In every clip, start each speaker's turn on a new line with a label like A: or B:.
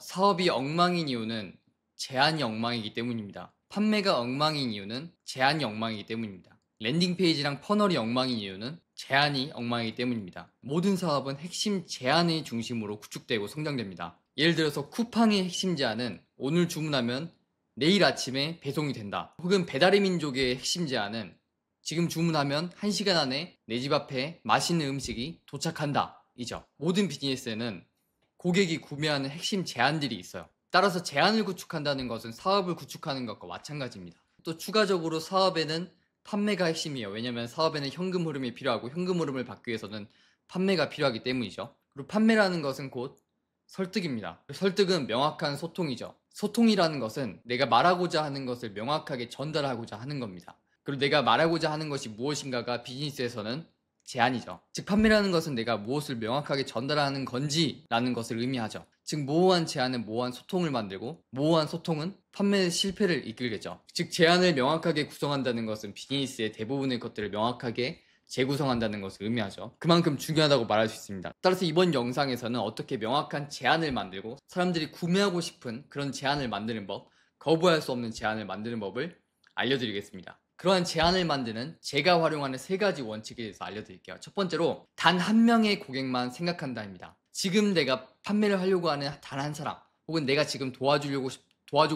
A: 사업이 엉망인 이유는 제한이 엉망이기 때문입니다. 판매가 엉망인 이유는 제한이 엉망이기 때문입니다. 랜딩 페이지랑 퍼널이 엉망인 이유는 제한이 엉망이기 때문입니다. 모든 사업은 핵심 제한의 중심으로 구축되고 성장됩니다. 예를 들어서 쿠팡의 핵심 제한은 오늘 주문하면 내일 아침에 배송이 된다. 혹은 배달의 민족의 핵심 제한은 지금 주문하면 1시간 안에 내 집 앞에 맛있는 음식이 도착한다. 이죠. 모든 비즈니스에는 고객이 구매하는 핵심 제한들이 있어요. 따라서 제한을 구축한다는 것은 사업을 구축하는 것과 마찬가지입니다. 또 추가적으로 사업에는 판매가 핵심이에요. 왜냐하면 사업에는 현금 흐름이 필요하고 현금 흐름을 받기 위해서는 판매가 필요하기 때문이죠. 그리고 판매라는 것은 곧 설득입니다. 설득은 명확한 소통이죠. 소통이라는 것은 내가 말하고자 하는 것을 명확하게 전달하고자 하는 겁니다. 그리고 내가 말하고자 하는 것이 무엇인가가 비즈니스에서는 제한이죠. 즉 판매라는 것은 내가 무엇을 명확하게 전달하는 건지 라는 것을 의미하죠. 즉 모호한 제한은 모호한 소통을 만들고 모호한 소통은 판매의 실패를 이끌겠죠. 즉 제한을 명확하게 구성한다는 것은 비즈니스의 대부분의 것들을 명확하게 재구성한다는 것을 의미하죠. 그만큼 중요하다고 말할 수 있습니다. 따라서 이번 영상에서는 어떻게 명확한 제한을 만들고 사람들이 구매하고 싶은 그런 제한을 만드는 법, 거부할 수 없는 제한을 만드는 법을 알려드리겠습니다. 그러한 제한을 만드는 제가 활용하는 3가지 원칙에 대해서 알려드릴게요. 첫 번째로 단 한 명의 고객만 생각한다입니다. 지금 내가 판매를 하려고 하는 단 한 사람, 혹은 내가 지금 도와주고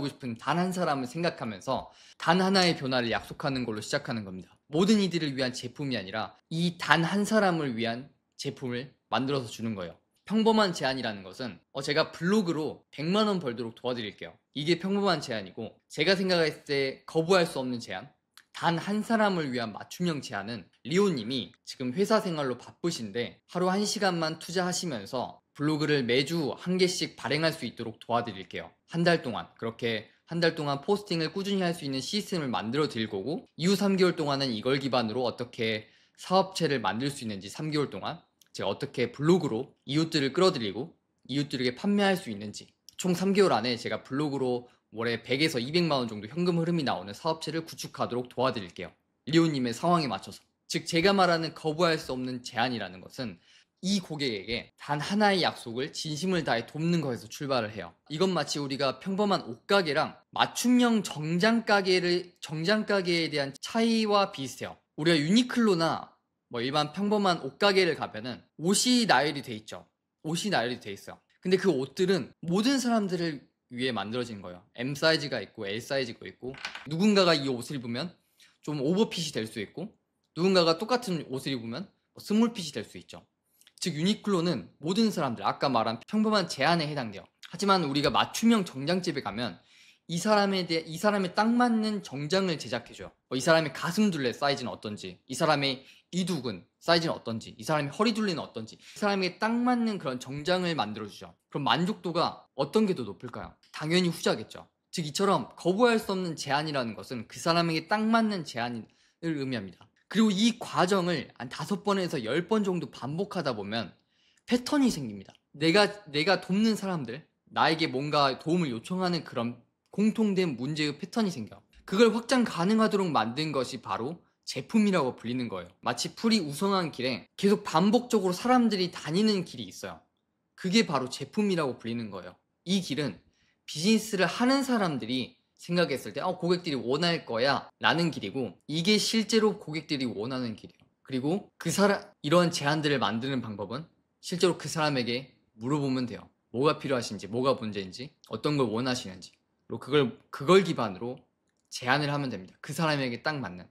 A: 싶은 단 한 사람을 생각하면서 단 하나의 변화를 약속하는 걸로 시작하는 겁니다. 모든 이들을 위한 제품이 아니라 이 단 한 사람을 위한 제품을 만들어서 주는 거예요. 평범한 제안이라는 것은 제가 블로그로 100만 원 벌도록 도와드릴게요. 이게 평범한 제안이고, 제가 생각했을 때 거부할 수 없는 제안, 단 한 사람을 위한 맞춤형 제안은 리오님이 지금 회사 생활로 바쁘신데 하루 1시간만 투자하시면서 블로그를 매주 1개씩 발행할 수 있도록 도와드릴게요. 한 달 동안. 그렇게 한 달 동안 포스팅을 꾸준히 할 수 있는 시스템을 만들어 드릴 거고, 이후 3개월 동안은 이걸 기반으로 어떻게 사업체를 만들 수 있는지, 3개월 동안 제가 어떻게 블로그로 이웃들을 끌어들이고 이웃들에게 판매할 수 있는지, 총 3개월 안에 제가 블로그로 월에 100에서 200만 원 정도 현금 흐름이 나오는 사업체를 구축하도록 도와드릴게요. 리오님의 상황에 맞춰서. 즉 제가 말하는 거부할 수 없는 제안이라는 것은 이 고객에게 단 하나의 약속을 진심을 다해 돕는 것에서 출발을 해요. 이건 마치 우리가 평범한 옷가게랑 맞춤형 정장가게에 대한 차이와 비슷해요. 우리가 유니클로나 일반 평범한 옷가게를 가면은 옷이 나열이 돼 있죠. 옷이 나열이 돼 있어요. 근데 그 옷들은 모든 사람들을 위해 만들어진 거예요. M 사이즈가 있고 L 사이즈가 있고, 누군가가 이 옷을 입으면 좀 오버핏이 될 수 있고, 누군가가 똑같은 옷을 입으면 스몰핏이 될 수 있죠. 즉 유니클로는 모든 사람들, 아까 말한 평범한 제한에 해당돼요. 하지만 우리가 맞춤형 정장집에 가면 이 사람에 딱 맞는 정장을 제작해줘요. 이 사람의 가슴 둘레 사이즈는 어떤지, 이 사람의 이두근 사이즈는 어떤지, 이 사람의 허리 둘레는 어떤지, 이 사람에게 딱 맞는 그런 정장을 만들어주죠. 그럼 만족도가 어떤 게 더 높을까요? 당연히 후자겠죠. 즉 이처럼 거부할 수 없는 제안이라는 것은 그 사람에게 딱 맞는 제안을 의미합니다. 그리고 이 과정을 한 5번에서 10번 정도 반복하다 보면 패턴이 생깁니다. 내가 돕는 사람들, 나에게 뭔가 도움을 요청하는 그런 공통된 문제의 패턴이 생겨. 그걸 확장 가능하도록 만든 것이 바로 제품이라고 불리는 거예요. 마치 풀이 우성한 길에 계속 반복적으로 사람들이 다니는 길이 있어요. 그게 바로 제품이라고 불리는 거예요. 이 길은 비즈니스를 하는 사람들이 생각했을 때 고객들이 원할 거야 라는 길이고, 이게 실제로 고객들이 원하는 길이에요. 그리고 이런 제안들을 만드는 방법은 실제로 그 사람에게 물어보면 돼요. 뭐가 필요하신지, 뭐가 문제인지, 어떤 걸 원하시는지. 그리고 그걸 기반으로 제안을 하면 됩니다. 그 사람에게 딱 맞는.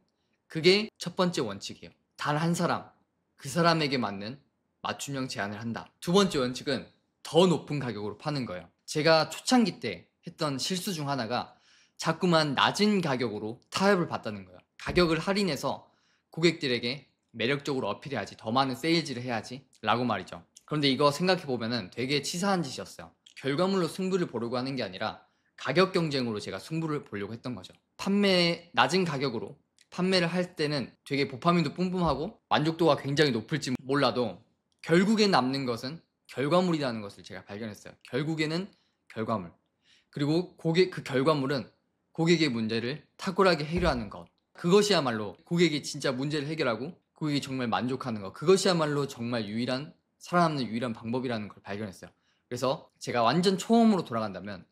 A: 그게 첫 번째 원칙이에요. 단 한 사람, 그 사람에게 맞는 맞춤형 제안을 한다. 두 번째 원칙은 더 높은 가격으로 파는 거예요. 제가 초창기 때 했던 실수 중 하나가 자꾸만 낮은 가격으로 타협을 받다는 거예요. 가격을 할인해서 고객들에게 매력적으로 어필해야지, 더 많은 세일즈를 해야지 라고 말이죠. 그런데 이거 생각해보면 되게 치사한 짓이었어요. 결과물로 승부를 보려고 하는 게 아니라 가격 경쟁으로 제가 승부를 보려고 했던 거죠. 낮은 가격으로 판매를 할 때는 되게 도파민도 뿜뿜하고 만족도가 굉장히 높을지 몰라도 결국에 남는 것은 결과물이라는 것을 제가 발견했어요. 결국에는 결과물. 그리고 그 결과물은 고객의 문제를 탁월하게 해결하는 것. 그것이야말로 고객이 진짜 문제를 해결하고 고객이 정말 만족하는 것. 그것이야말로 정말 살아남는 유일한 방법이라는 걸 발견했어요. 그래서 제가 완전 처음으로 돌아간다면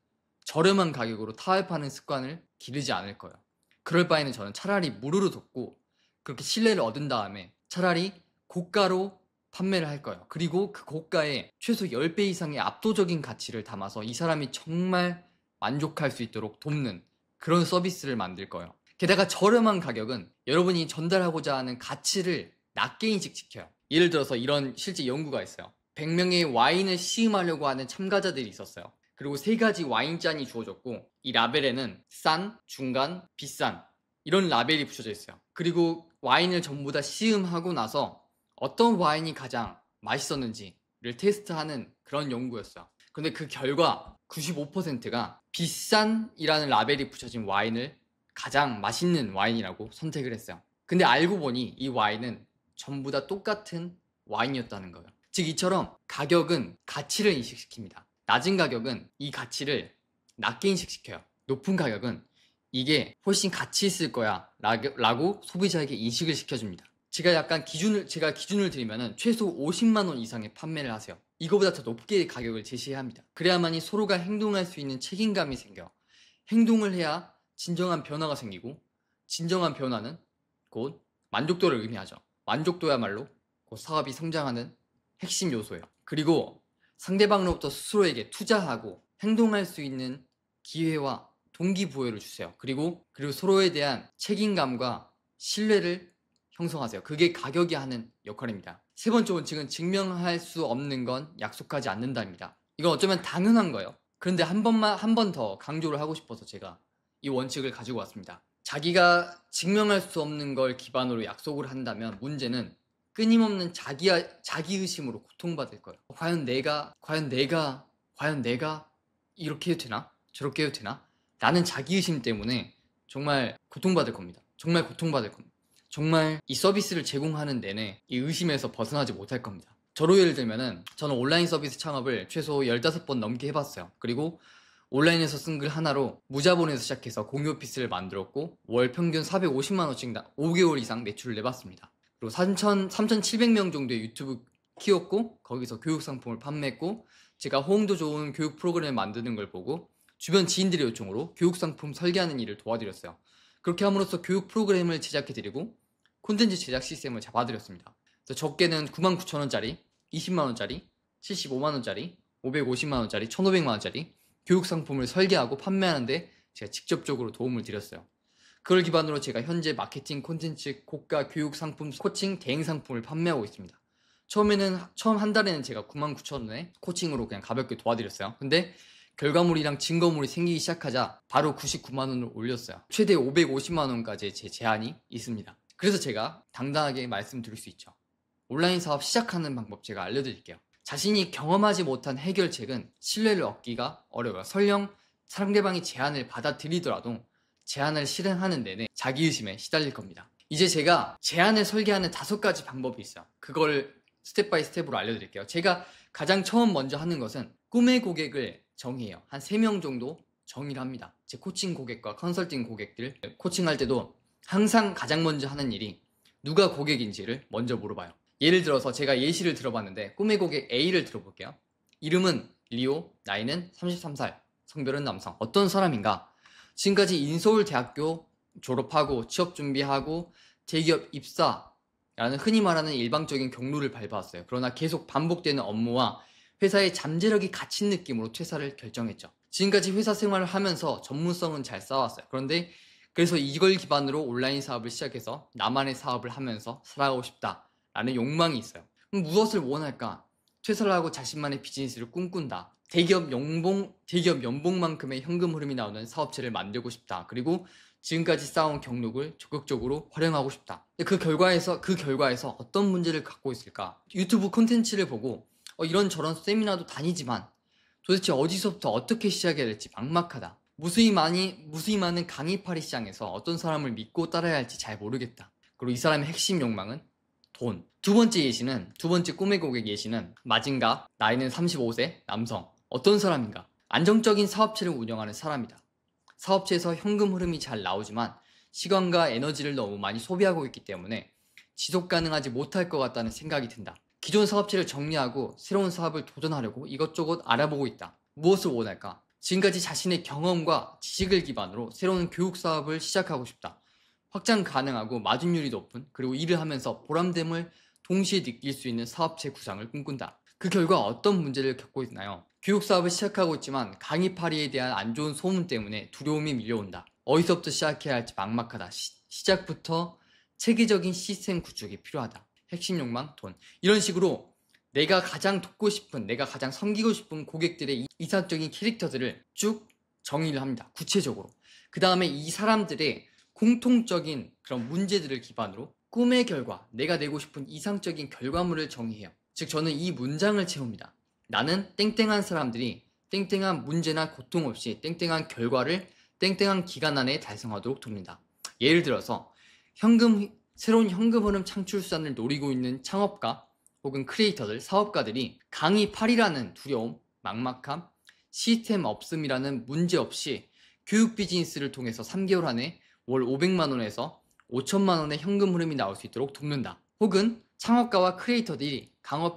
A: 저렴한 가격으로 타협하는 습관을 기르지 않을 거예요. 그럴 바에는 저는 차라리 무료로 돕고 그렇게 신뢰를 얻은 다음에 차라리 고가로 판매를 할 거예요. 그리고 그 고가에 최소 10배 이상의 압도적인 가치를 담아서 이 사람이 정말 만족할 수 있도록 돕는 그런 서비스를 만들 거예요. 게다가 저렴한 가격은 여러분이 전달하고자 하는 가치를 낮게 인식시켜요. 예를 들어서 이런 실제 연구가 있어요. 100명의 와인을 시음하려고 하는 참가자들이 있었어요. 그리고 3가지 와인잔이 주어졌고 이 라벨에는 싼, 중간, 비싼 이런 라벨이 붙여져 있어요. 그리고 와인을 전부 다 시음하고 나서 어떤 와인이 가장 맛있었는지를 테스트하는 그런 연구였어요. 근데 그 결과 95%가 비싼이라는 라벨이 붙여진 와인을 가장 맛있는 와인이라고 선택을 했어요. 근데 알고 보니 이 와인은 전부 다 똑같은 와인이었다는 거예요. 즉 이처럼 가격은 가치를 인식시킵니다. 낮은 가격은 이 가치를 낮게 인식시켜요. 높은 가격은 이게 훨씬 가치 있을 거야 라고 소비자에게 인식을 시켜줍니다. 제가 기준을 드리면은 최소 50만 원 이상의 판매를 하세요. 이거보다 더 높게 가격을 제시해야 합니다. 그래야만이 서로가 행동할 수 있는 책임감이 생겨. 행동을 해야 진정한 변화가 생기고 진정한 변화는 곧 만족도를 의미하죠. 만족도야말로 곧 사업이 성장하는 핵심 요소예요. 그리고 상대방으로부터 스스로에게 투자하고 행동할 수 있는 기회와 동기부여를 주세요. 그리고 서로에 대한 책임감과 신뢰를 형성하세요. 그게 가격이 하는 역할입니다. 세 번째 원칙은 증명할 수 없는 건 약속하지 않는다입니다. 이건 어쩌면 당연한 거예요. 그런데 한 번 더 강조를 하고 싶어서 제가 이 원칙을 가지고 왔습니다. 자기가 증명할 수 없는 걸 기반으로 약속을 한다면 문제는 끊임없는 자기의심으로 고통받을 거예요. 과연 내가 이렇게 해도 되나? 저렇게 해도 되나? 라는 자기의심 때문에 정말 고통받을 겁니다. 정말 고통받을 겁니다. 정말 이 서비스를 제공하는 내내 이 의심에서 벗어나지 못할 겁니다. 저로 예를 들면은 저는 온라인 서비스 창업을 최소 15번 넘게 해봤어요. 그리고 온라인에서 쓴 글 하나로 무자본에서 시작해서 공유 오피스를 만들었고 월 평균 450만원씩 5개월 이상 매출을 내봤습니다. 그리고 3,700명 정도의 유튜브 키웠고 거기서 교육 상품을 판매했고 제가 호응도 좋은 교육 프로그램을 만드는 걸 보고 주변 지인들의 요청으로 교육 상품 설계하는 일을 도와드렸어요. 그렇게 함으로써 교육 프로그램을 제작해드리고 콘텐츠 제작 시스템을 잡아드렸습니다. 그래서 적게는 99,000원짜리, 20만원짜리, 75만원짜리, 550만원짜리, 1,500만원짜리 교육 상품을 설계하고 판매하는데 제가 직접적으로 도움을 드렸어요. 그걸 기반으로 제가 현재 마케팅, 콘텐츠, 고가 교육 상품, 코칭, 대행 상품을 판매하고 있습니다. 처음 한 달에는 제가 99,000원에 코칭으로 그냥 가볍게 도와드렸어요. 근데 결과물이랑 증거물이 생기기 시작하자 바로 99만원을 올렸어요. 최대 550만원까지의 제 제한이 있습니다. 그래서 제가 당당하게 말씀드릴 수 있죠. 온라인 사업 시작하는 방법 제가 알려드릴게요. 자신이 경험하지 못한 해결책은 신뢰를 얻기가 어려워요. 설령 상대방이 제안을 받아들이더라도 제안을 실행하는 내내 자기의심에 시달릴 겁니다. 이제 제가 제안을 설계하는 5가지 방법이 있어요. 그걸 스텝 바이 스텝으로 알려드릴게요. 제가 가장 처음 먼저 하는 것은 꿈의 고객을 정의해요. 한 3명 정도 정의를 합니다. 제 코칭 고객과 컨설팅 고객들 코칭할 때도 항상 가장 먼저 하는 일이 누가 고객인지를 먼저 물어봐요. 예를 들어서 제가 예시를 들어봤는데 꿈의 고객 A를 들어볼게요. 이름은 리오, 나이는 33살, 성별은 남성. 어떤 사람인가? 지금까지 인서울대학교 졸업하고 취업 준비하고 대기업 입사라는 흔히 말하는 일방적인 경로를 밟아왔어요. 그러나 계속 반복되는 업무와 회사의 잠재력이 갇힌 느낌으로 퇴사를 결정했죠. 지금까지 회사 생활을 하면서 전문성은 잘 쌓아왔어요. 그래서 이걸 기반으로 온라인 사업을 시작해서 나만의 사업을 하면서 살아가고 싶다라는 욕망이 있어요. 그럼 무엇을 원할까? 퇴사를 하고 자신만의 비즈니스를 꿈꾼다. 대기업 연봉만큼의 현금 흐름이 나오는 사업체를 만들고 싶다. 그리고 지금까지 쌓아온 경력을 적극적으로 활용하고 싶다. 그 결과에서 어떤 문제를 갖고 있을까? 유튜브 콘텐츠를 보고 이런저런 세미나도 다니지만 도대체 어디서부터 어떻게 시작해야 될지 막막하다. 무수히 많은 강의파리 시장에서 어떤 사람을 믿고 따라야 할지 잘 모르겠다. 그리고 이 사람의 핵심 욕망은 돈. 두 번째 꿈의 고객 예시는 마징가, 나이는 35세, 남성. 어떤 사람인가? 안정적인 사업체를 운영하는 사람이다. 사업체에서 현금 흐름이 잘 나오지만 시간과 에너지를 너무 많이 소비하고 있기 때문에 지속 가능하지 못할 것 같다는 생각이 든다. 기존 사업체를 정리하고 새로운 사업을 도전하려고 이것저것 알아보고 있다. 무엇을 원할까? 지금까지 자신의 경험과 지식을 기반으로 새로운 교육 사업을 시작하고 싶다. 확장 가능하고 마진율이 높은, 그리고 일을 하면서 보람됨을 동시에 느낄 수 있는 사업체 구상을 꿈꾼다. 그 결과 어떤 문제를 겪고 있나요? 교육 사업을 시작하고 있지만 강의파리에 대한 안 좋은 소문 때문에 두려움이 밀려온다. 어디서부터 시작해야 할지 막막하다. 시작부터 체계적인 시스템 구축이 필요하다. 핵심 욕망, 돈. 이런 식으로 내가 가장 돕고 싶은, 내가 가장 섬기고 싶은 고객들의 이상적인 캐릭터들을 쭉 정의를 합니다. 구체적으로. 그 다음에 이 사람들의 공통적인 그런 문제들을 기반으로 꿈의 결과, 내가 내고 싶은 이상적인 결과물을 정의해요. 즉 저는 이 문장을 채웁니다. 나는 땡땡한 사람들이 땡땡한 문제나 고통 없이 땡땡한 결과를 땡땡한 기간 안에 달성하도록 돕니다. 예를 들어서 새로운 현금 흐름 창출 수단을 노리고 있는 창업가 혹은 크리에이터들, 사업가들이 강의팔이라는 두려움, 막막함, 시스템 없음이라는 문제 없이 교육 비즈니스를 통해서 3개월 안에 월 500만원에서 5천만원의 현금 흐름이 나올 수 있도록 돕는다. 혹은 창업가와 크리에이터들이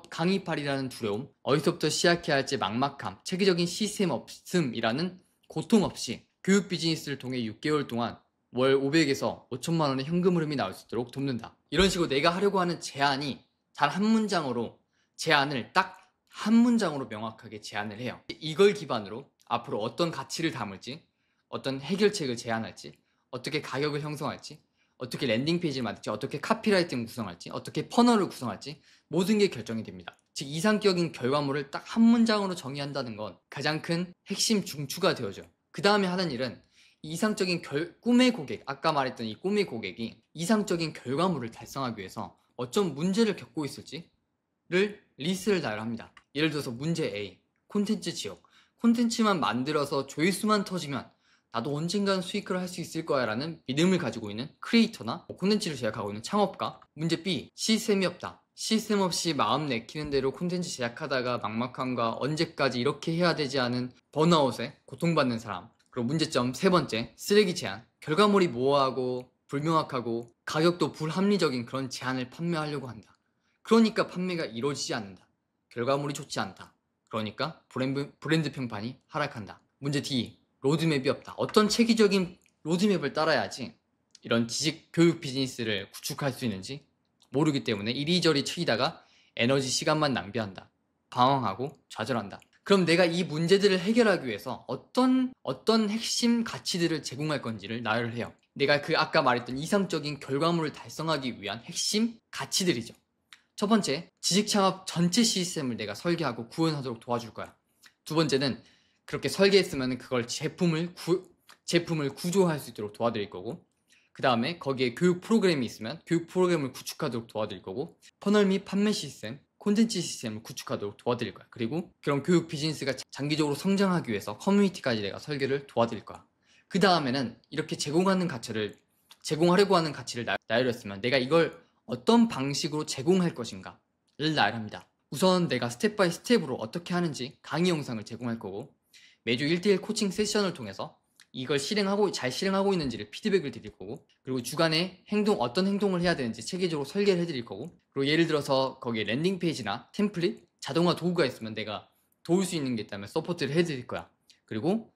A: 강의팔이라는 두려움, 어디서부터 시작해야 할지 막막함, 체계적인 시스템 없음이라는 고통 없이 교육 비즈니스를 통해 6개월 동안 월 500에서 5천만원의 현금 흐름이 나올 수 있도록 돕는다. 이런 식으로 내가 하려고 하는 제안이 단 한 문장으로 제안을 딱 한 문장으로 명확하게 제안을 해요. 이걸 기반으로 앞으로 어떤 가치를 담을지, 어떤 해결책을 제안할지, 어떻게 가격을 형성할지, 어떻게 랜딩 페이지를 만들지, 어떻게 카피라이팅을 구성할지, 어떻게 퍼널을 구성할지 모든 게 결정이 됩니다. 즉 이상적인 결과물을 딱 한 문장으로 정의한다는 건 가장 큰 핵심 중추가 되어줘요. 그 다음에 하는 일은 이상적인 꿈의 고객, 아까 말했던 이 꿈의 고객이 이상적인 결과물을 달성하기 위해서 어떤 문제를 겪고 있을지를 리스트를 나열합니다. 예를 들어서 문제 A, 콘텐츠 지역. 콘텐츠만 만들어서 조회수만 터지면 나도 언젠간 수익을 할 수 있을 거야 라는 믿음을 가지고 있는 크리에이터나 콘텐츠를 제작하고 있는 창업가. 문제 B, 시스템이 없다. 시스템 없이 마음 내키는 대로 콘텐츠 제작하다가 막막함과 언제까지 이렇게 해야 되지 않은 번아웃에 고통받는 사람. 그리고 문제점 세 번째, 쓰레기 제한. 결과물이 모호하고 불명확하고 가격도 불합리적인 그런 제안을 판매하려고 한다. 그러니까 판매가 이루어지지 않는다. 결과물이 좋지 않다. 그러니까 브랜드 평판이 하락한다. 문제 D, 로드맵이 없다. 어떤 체계적인 로드맵을 따라야지 이런 지식 교육 비즈니스를 구축할 수 있는지 모르기 때문에 이리저리 치이다가 에너지 시간만 낭비한다. 방황하고 좌절한다. 그럼 내가 이 문제들을 해결하기 위해서 어떤 핵심 가치들을 제공할 건지를 나열을 해요. 내가 아까 말했던 이상적인 결과물을 달성하기 위한 핵심 가치들이죠. 첫 번째, 지식 창업 전체 시스템을 내가 설계하고 구현하도록 도와줄 거야. 두 번째는 그렇게 설계했으면 그걸 제품을 구조할 수 있도록 도와드릴 거고, 그 다음에 거기에 교육 프로그램이 있으면 교육 프로그램을 구축하도록 도와드릴 거고, 퍼널 및 판매 시스템, 콘텐츠 시스템을 구축하도록 도와드릴 거야. 그리고 그런 교육 비즈니스가 장기적으로 성장하기 위해서 커뮤니티까지 내가 설계를 도와드릴 거야. 그 다음에는 이렇게 제공하려고 하는 가치를 나열했으면 내가 이걸 어떤 방식으로 제공할 것인가를 나열합니다. 우선 내가 스텝 바이 스텝으로 어떻게 하는지 강의 영상을 제공할 거고, 매주 1대1 코칭 세션을 통해서 이걸 잘 실행하고 있는지를 피드백을 드릴 거고, 그리고 주간에 어떤 행동을 해야 되는지 체계적으로 설계를 해드릴 거고, 그리고 예를 들어서 거기에 랜딩 페이지나 템플릿, 자동화 도구가 있으면 내가 도울 수 있는 게 있다면 서포트를 해드릴 거야. 그리고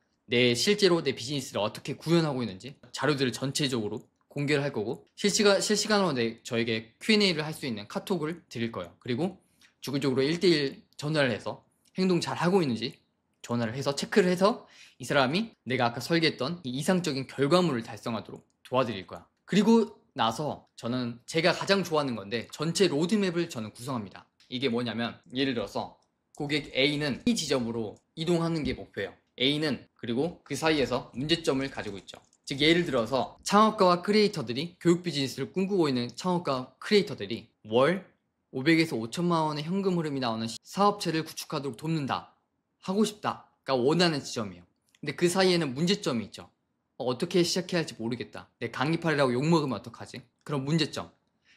A: 실제로 내 비즈니스를 어떻게 구현하고 있는지 자료들을 전체적으로 공개를 할 거고, 실시간으로 저에게 Q&A를 할 수 있는 카톡을 드릴 거예요. 그리고 주기적으로 1대1 전화를 해서 행동 잘 하고 있는지 전화를 해서 체크를 해서 이 사람이 내가 아까 설계했던 이 이상적인 결과물을 달성하도록 도와드릴 거야. 그리고 나서 저는 제가 가장 좋아하는 건데 전체 로드맵을 저는 구성합니다. 이게 뭐냐면 예를 들어서 고객 A는 이 지점으로 이동하는 게 목표예요. A는 그리고 그 사이에서 문제점을 가지고 있죠. 즉 예를 들어서 창업가와 크리에이터들이 교육 비즈니스를 꿈꾸고 있는 창업가 크리에이터들이 월 500에서 5천만 원의 현금 흐름이 나오는 사업체를 구축하도록 돕는다. 하고 싶다가 원하는 지점이에요. 근데 그 사이에는 문제점이 있죠. 어떻게 시작해야 할지 모르겠다. 내 강의팔이라고 욕먹으면 어떡하지? 그런 문제점.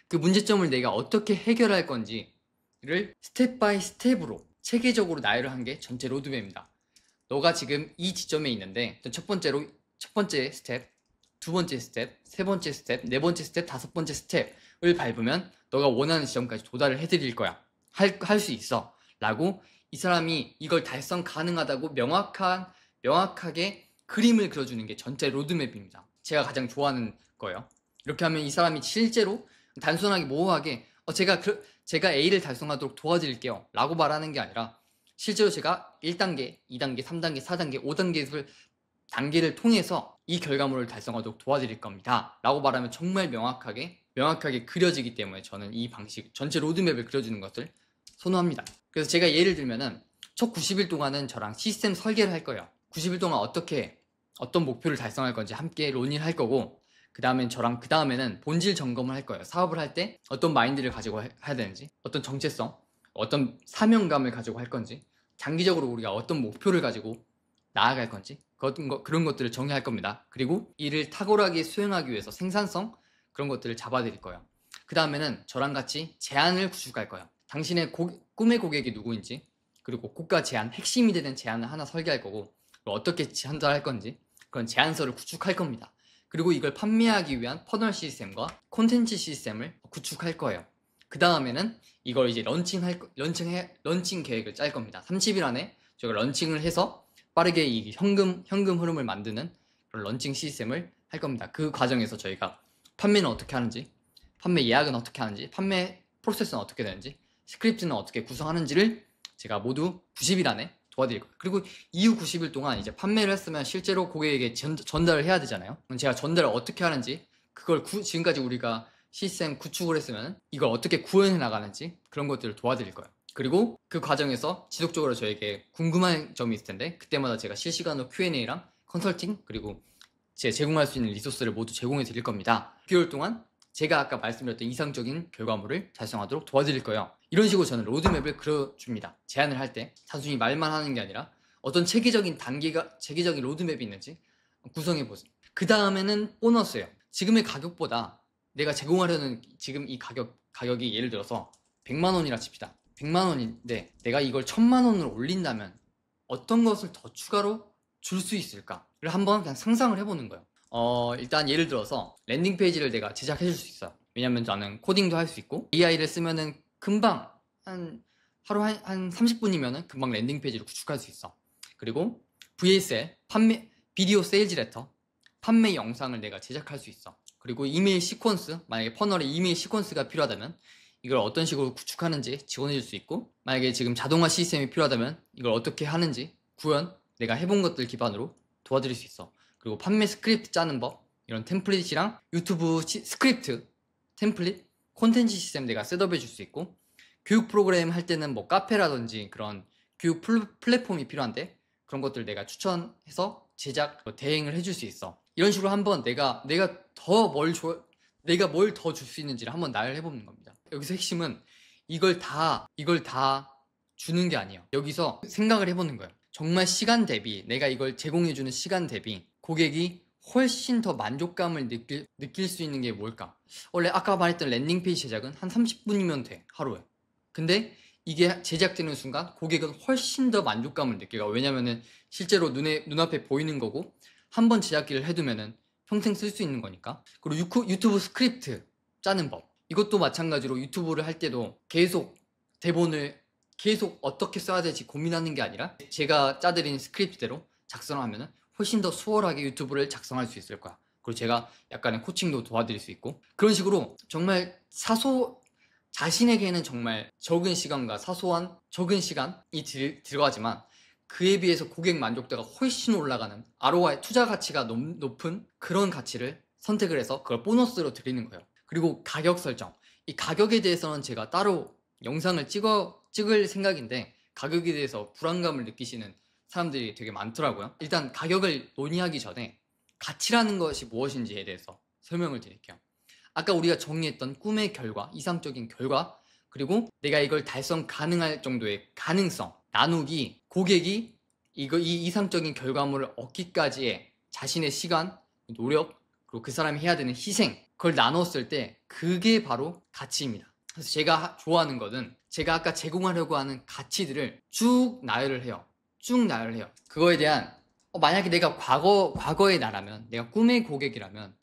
A: 그 문제점을 내가 어떻게 해결할 건지를 스텝 바이 스텝으로 체계적으로 나열을 한 게 전체 로드맵입니다. 너가 지금 이 지점에 있는데 첫 번째 스텝, 두 번째 스텝, 세 번째 스텝, 네 번째 스텝, 다섯 번째 스텝을 밟으면 너가 원하는 지점까지 도달을 해드릴 거야. 할 수 있어 라고 이 사람이 이걸 달성 가능하다고 명확하게 그림을 그려주는 게 전체 로드맵입니다. 제가 가장 좋아하는 거예요. 이렇게 하면 이 사람이 실제로 단순하게 모호하게 제가 A를 달성하도록 도와드릴게요 라고 말하는 게 아니라 실제로 제가 1단계, 2단계, 3단계, 4단계, 5단계를 통해서 이 결과물을 달성하도록 도와드릴 겁니다 라고 말하면 정말 명확하게 그려지기 때문에 저는 이 방식, 전체 로드맵을 그려주는 것을 선호합니다. 그래서 제가 예를 들면은 첫 90일 동안은 저랑 시스템 설계를 할 거예요. 90일 동안 어떤 목표를 달성할 건지 함께 논의를 할 거고, 그 다음에는 본질 점검을 할 거예요. 사업을 할 때 어떤 마인드를 가지고 해야 되는지, 어떤 정체성, 어떤 사명감을 가지고 할 건지, 장기적으로 우리가 어떤 목표를 가지고 나아갈 건지, 그런 것들을 정의할 겁니다. 그리고 이를 탁월하게 수행하기 위해서 생산성, 그런 것들을 잡아드릴 거예요. 그 다음에는 저랑 같이 제안을 구축할 거예요. 당신의 꿈의 고객이 누구인지, 그리고 고가 제안, 핵심이 되는 제안을 하나 설계할 거고, 어떻게 전달할 건지 그런 제안서를 구축할 겁니다. 그리고 이걸 판매하기 위한 퍼널 시스템과 콘텐츠 시스템을 구축할 거예요. 그 다음에는 이걸 이제 런칭 계획을 짤 겁니다. 30일 안에 저희가 런칭을 해서 빠르게 이 현금 흐름을 만드는 그런 런칭 시스템을 할 겁니다. 그 과정에서 저희가 판매는 어떻게 하는지, 판매 예약은 어떻게 하는지, 판매 프로세스는 어떻게 되는지, 스크립트는 어떻게 구성하는지를 제가 모두 90일 안에 도와드릴 거예요. 그리고 이후 90일 동안 이제 판매를 했으면 실제로 고객에게 전달을 해야 되잖아요. 그럼 제가 전달을 어떻게 하는지, 그걸 지금까지 우리가 시스템 구축을 했으면 이걸 어떻게 구현해 나가는지 그런 것들을 도와드릴 거예요. 그리고 그 과정에서 지속적으로 저에게 궁금한 점이 있을 텐데 그때마다 제가 실시간으로 Q&A랑 컨설팅, 그리고 제공할 수 있는 리소스를 모두 제공해 드릴 겁니다. 6개월 동안 제가 아까 말씀드렸던 이상적인 결과물을 달성하도록 도와드릴 거예요. 이런 식으로 저는 로드맵을 그려줍니다. 제안을 할 때 단순히 말만 하는 게 아니라 어떤 체계적인 로드맵이 있는지 구성해 보세요. 그 다음에는 보너스예요. 지금의 가격보다 내가 제공하려는 지금 이 가격이 예를 들어서 100만 원이라 칩시다. 100만 원인데 내가 이걸 1000만 원으로 올린다면 어떤 것을 더 추가로 줄 수 있을까를 한번 그냥 상상을 해보는 거예요. 일단 예를 들어서 랜딩 페이지를 내가 제작해 줄 수 있어요. 왜냐면 저는 코딩도 할 수 있고 AI를 쓰면은 금방 하루 한 30분이면은 금방 랜딩 페이지를 구축할 수 있어. 그리고 VSL 비디오 세일즈 레터, 판매 영상을 내가 제작할 수 있어. 그리고 이메일 시퀀스, 만약에 퍼널에 이메일 시퀀스가 필요하다면 이걸 어떤 식으로 구축하는지 지원해 줄 수 있고, 만약에 지금 자동화 시스템이 필요하다면 이걸 어떻게 하는지 구현, 내가 해본 것들 기반으로 도와드릴 수 있어. 그리고 판매 스크립트 짜는 법, 이런 템플릿이랑 유튜브 스크립트, 템플릿, 콘텐츠 시스템 내가 셋업해 줄 수 있고, 교육 프로그램 할 때는 뭐 카페라든지 그런 교육 플랫폼이 필요한데 그런 것들 내가 추천해서 대행을 해줄 수 있어. 이런 식으로 한번 내가 뭘 더 줄 수 있는지를 한번 나열해 보는 겁니다. 여기서 핵심은 이걸 다 주는 게 아니에요. 여기서 생각을 해보는 거예요. 정말 시간 대비, 내가 이걸 제공해주는 시간 대비 고객이 훨씬 더 만족감을 느낄 수 있는 게 뭘까? 원래 아까 말했던 랜딩 페이지 제작은 한 30분이면 돼, 하루에. 근데 이게 제작되는 순간 고객은 훨씬 더 만족감을 느껴요. 왜냐면은 실제로 눈앞에 보이는 거고, 한번 제작기를 해두면은 평생 쓸 수 있는 거니까. 그리고 유튜브 스크립트 짜는 법, 이것도 마찬가지로 유튜브를 할 때도 대본을 계속 어떻게 써야 될지 고민하는 게 아니라 제가 짜드린 스크립트대로 작성을 하면은 훨씬 더 수월하게 유튜브를 작성할 수 있을 거야. 그리고 제가 약간의 코칭도 도와드릴 수 있고, 그런 식으로 정말 자신에게는 정말 적은 시간과 적은 시간이 들어가지만 그에 비해서 고객 만족도가 훨씬 올라가는 ROI, 투자 가치가 높은 그런 가치를 선택을 해서 그걸 보너스로 드리는 거예요. 그리고 가격 설정, 이 가격에 대해서는 제가 따로 영상을 찍을 생각인데 가격에 대해서 불안감을 느끼시는 사람들이 되게 많더라고요. 일단 가격을 논의하기 전에 가치라는 것이 무엇인지에 대해서 설명을 드릴게요. 아까 우리가 정의했던 꿈의 결과, 이상적인 결과, 그리고 내가 이걸 달성 가능할 정도의 가능성, 나누기, 고객이 이 이상적인 결과물을 얻기까지의 자신의 시간, 노력, 그리고 그 사람이 해야 되는 희생, 그걸 나눴을 때 그게 바로 가치입니다. 그래서 제가 좋아하는 것은 제가 아까 제공하려고 하는 가치들을 쭉 나열을 해요. 그거에 대한 만약에 내가 과거의 나라면, 내가 꿈의 고객이라면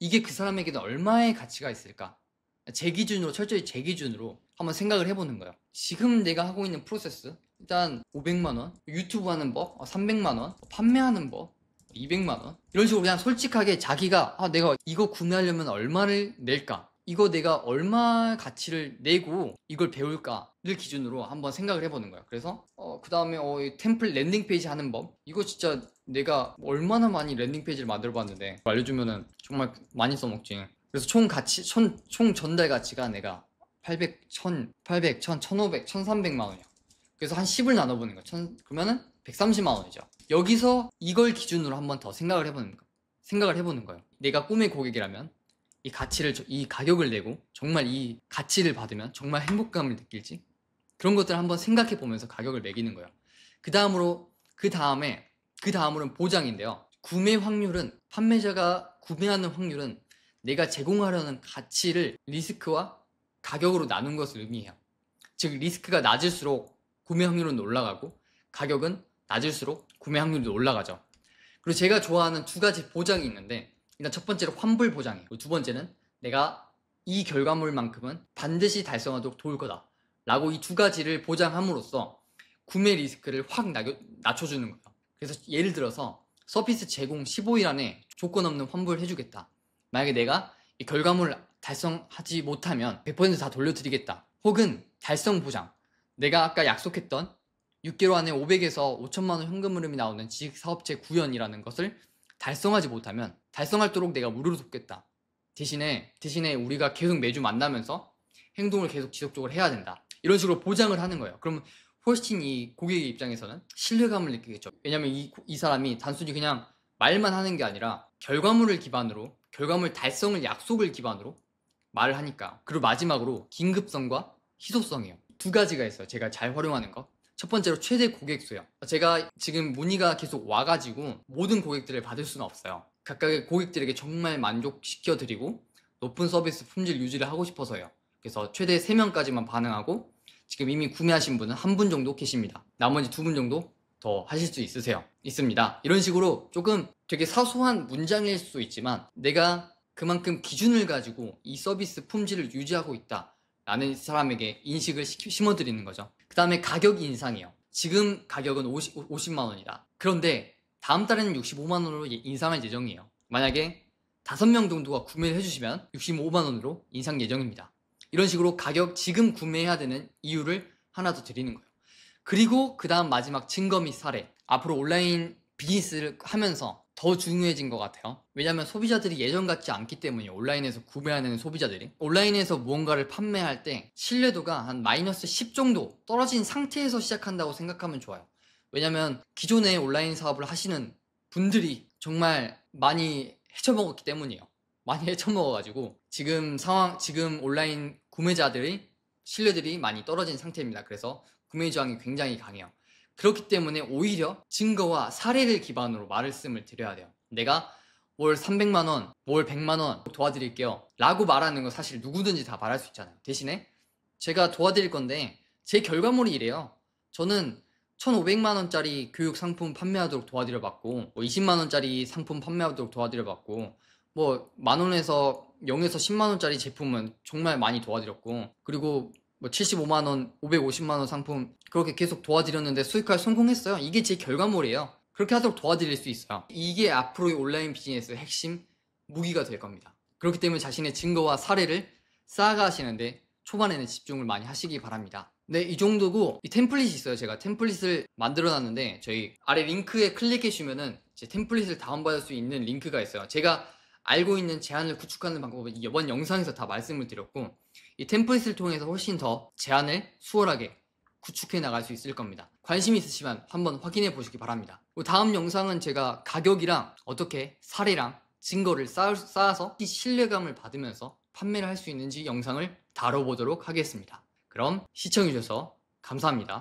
A: 이게 그 사람에게는 얼마의 가치가 있을까? 철저히 제 기준으로 한번 생각을 해보는 거예요. 지금 내가 하고 있는 프로세스, 일단 500만원, 유튜브 하는 법, 300만원, 판매하는 법, 200만원, 이런 식으로 그냥 솔직하게 자기가 내가 이거 구매하려면 얼마를 낼까, 이거 내가 얼마 가치를 내고 이걸 배울까를 기준으로 한번 생각을 해보는 거야. 그래서 그 다음에 템플 랜딩 페이지 하는 법, 이거 진짜 내가 얼마나 많이 랜딩 페이지를 만들어 봤는데 알려주면은 정말 많이 써먹지. 그래서 총 가치, 총 전달 가치가 내가 800, 1000, 800, 1000, 1500, 1300만 원이야. 그래서 한 10을 나눠보는 거야. 그러면은 130만 원이죠. 여기서 이걸 기준으로 한번 더 생각을 해보는 거예요. 내가 꿈의 고객이라면 이 가격을 내고 정말 이 가치를 받으면 정말 행복감을 느낄지, 그런 것들을 한번 생각해 보면서 가격을 매기는 거예요. 그 다음으로는 보장인데요. 판매자가 구매하는 확률은 내가 제공하려는 가치를 리스크와 가격으로 나눈 것을 의미해요. 즉 리스크가 낮을수록 구매 확률은 올라가고 가격은 낮을수록 구매 확률도 올라가죠. 그리고 제가 좋아하는 두 가지 보장이 있는데, 일단 첫 번째로 환불 보장이에요. 두 번째는 내가 이 결과물만큼은 반드시 달성하도록 도울 거다 라고 이 두 가지를 보장함으로써 구매 리스크를 확 낮춰주는 거예요. 그래서 예를 들어서 서비스 제공 15일 안에 조건 없는 환불을 해주겠다. 만약에 내가 이 결과물을 달성하지 못하면 100% 다 돌려드리겠다. 혹은 달성 보장, 내가 아까 약속했던 6개월 안에 500에서 5천만 원 현금 흐름이 나오는 지식사업체 구현이라는 것을 달성하지 못하면 달성하도록 내가 무료로 돕겠다. 대신에 우리가 계속 매주 만나면서 행동을 계속 지속적으로 해야 된다. 이런 식으로 보장을 하는 거예요. 그러면 훨씬 이 고객의 입장에서는 신뢰감을 느끼겠죠. 왜냐면 이 사람이 단순히 그냥 말만 하는 게 아니라 결과물 달성을 약속을 기반으로 말을 하니까. 그리고 마지막으로 긴급성과 희소성이에요. 두 가지가 있어요. 제가 잘 활용하는 거. 첫 번째로 최대 고객 수요. 제가 지금 문의가 계속 와가지고 모든 고객들을 받을 수는 없어요. 각각의 고객들에게 정말 만족시켜 드리고 높은 서비스 품질 유지를 하고 싶어서요. 그래서 최대 3명까지만 반응하고 지금 이미 구매하신 분은 1분 정도 계십니다. 나머지 2분 정도 더 하실 수 있습니다. 이런 식으로 조금 되게 사소한 문장일 수 있지만 내가 그만큼 기준을 가지고 이 서비스 품질을 유지하고 있다 라는 사람에게 인식을 심어드리는 거죠. 그 다음에 가격 인상이요. 지금 가격은 50만 원이다. 그런데 다음 달에는 65만 원으로 인상할 예정이에요. 만약에 5명 정도가 구매를 해주시면 65만 원으로 인상 예정입니다. 이런 식으로 지금 구매해야 되는 이유를 하나 더 드리는 거예요. 그리고 그 다음 마지막 증거 및 사례. 앞으로 온라인 비즈니스를 하면서 더 중요해진 것 같아요. 왜냐하면 소비자들이 예전 같지 않기 때문이에요. 온라인에서 구매하는 소비자들이 온라인에서 무언가를 판매할 때 신뢰도가 한 마이너스 10 정도 떨어진 상태에서 시작한다고 생각하면 좋아요. 왜냐하면 기존에 온라인 사업을 하시는 분들이 정말 많이 헤쳐먹었기 때문이에요. 많이 헤쳐먹어가지고 지금 온라인 구매자들의 신뢰들이 많이 떨어진 상태입니다. 그래서 구매 저항이 굉장히 강해요. 그렇기 때문에 오히려 증거와 사례를 기반으로 말씀을 드려야 돼요. 내가 월 300만원, 월 100만원 도와드릴게요 라고 말하는 거 사실 누구든지 다 말할 수 있잖아요. 대신에 제가 도와드릴 건데 제 결과물이 이래요. 저는 1,500만원짜리 교육 상품 판매하도록 도와드려봤고 20만원짜리 상품 판매하도록 도와드려봤고 만원에서 0에서 10만원짜리 제품은 정말 많이 도와드렸고, 그리고 75만원, 550만원 상품 그렇게 계속 도와드렸는데 수익화에 성공했어요. 이게 제 결과물이에요. 그렇게 하도록 도와드릴 수 있어요. 이게 앞으로의 온라인 비즈니스의 핵심 무기가 될 겁니다. 그렇기 때문에 자신의 증거와 사례를 쌓아가시는데 초반에는 집중을 많이 하시기 바랍니다. 네, 이 정도고, 이 템플릿이 있어요. 제가 템플릿을 만들어 놨는데 저희 아래 링크에 클릭해 주시면은 제 템플릿을 다운받을 수 있는 링크가 있어요. 제가 알고 있는 제안을 구축하는 방법을 이번 영상에서 다 말씀을 드렸고, 이 템플릿을 통해서 훨씬 더 제안을 수월하게 구축해 나갈 수 있을 겁니다. 관심 있으시면 한번 확인해 보시기 바랍니다. 다음 영상은 제가 가격이랑 어떻게 사례랑 증거를 쌓아서 신뢰감을 받으면서 판매를 할 수 있는지 영상을 다뤄보도록 하겠습니다. 그럼 시청해주셔서 감사합니다.